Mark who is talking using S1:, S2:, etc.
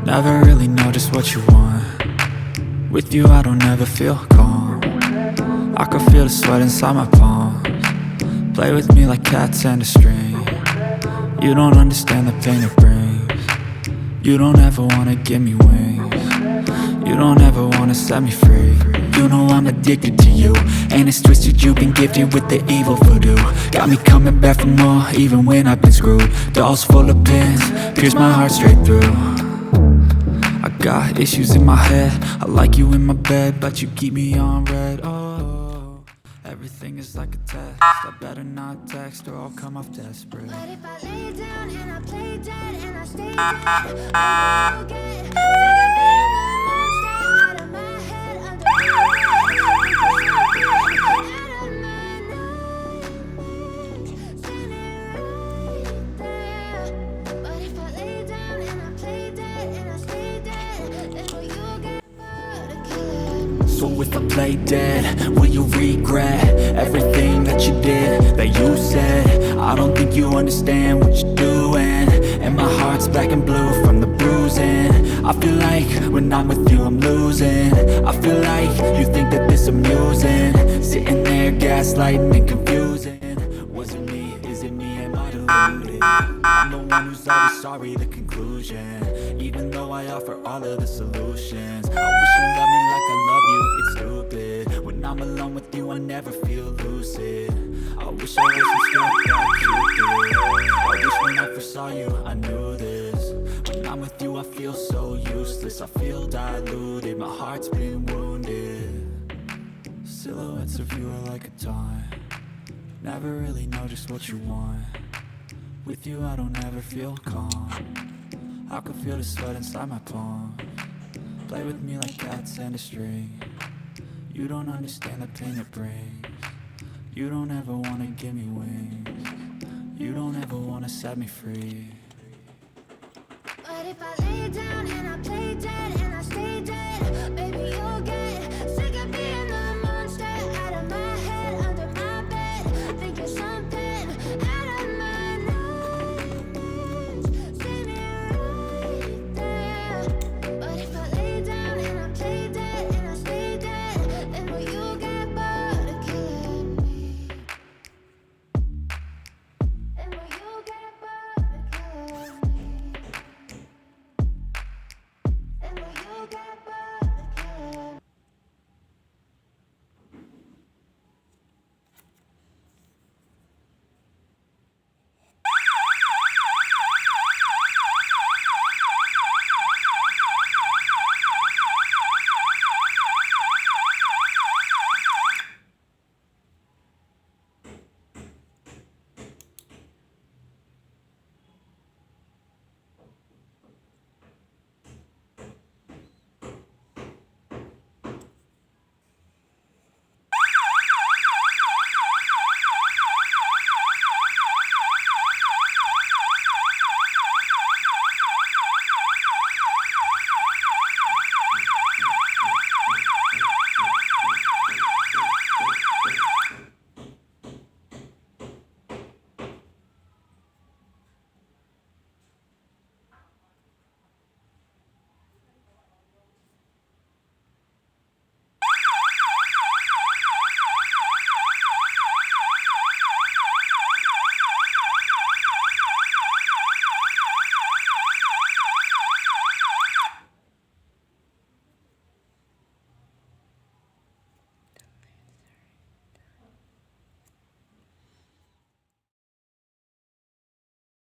S1: Never really know just what you want. With you I don't ever feel calm. I can feel the sweat inside my palms. Play with me like cats and a string. You don't understand the pain it brings. You don't ever wanna give me wings. You don't ever wanna set me free. You know I'm addicted to you, and it's twisted, you've been gifted with the evil voodoo. Got me coming back for more, even when I've been screwed. Dolls full of pins, pierce my heart straight through. I got issues in my head, I like you in my bed, but you keep me on red. Oh, everything is like a test, I better not text or I'll come off desperate.
S2: But if I lay down and I play dead and I stay dead, then you'll get sick of being a monster out of my head, under my head, out of my night, standing right there. But if I lay down and I play dead and I stay dead, then will you get bored of killing?
S1: So if I play dead, will you regret everything that you did, that you said? I don't think you understand what you're doing, and my heart's black and blue from the bruising. I feel like when I'm with you I'm losing. I feel like you think that this amusing, sitting there gaslighting and confusing. Was it me? Is it me? Am I deluded? I'm the one who's always sorry, the conclusion. Even though I offer all of the solutions, I wish you loved me like I love you, it's stupid. When I'm alone with you I never feel lucid. I wish I wasn't stuck like you did. I wish when I first saw you I knew this. When I'm with you I feel so useless, I feel diluted, my heart's been wounded. Silhouettes of you are like a taunt. Never really know just what you want. With you I don't ever feel calm. I can feel the sweat inside my palms. Play with me like cats and a string. You don't understand the pain it brings. You don't ever wanna give me wings. You don't ever wanna set me free.
S2: But if I lay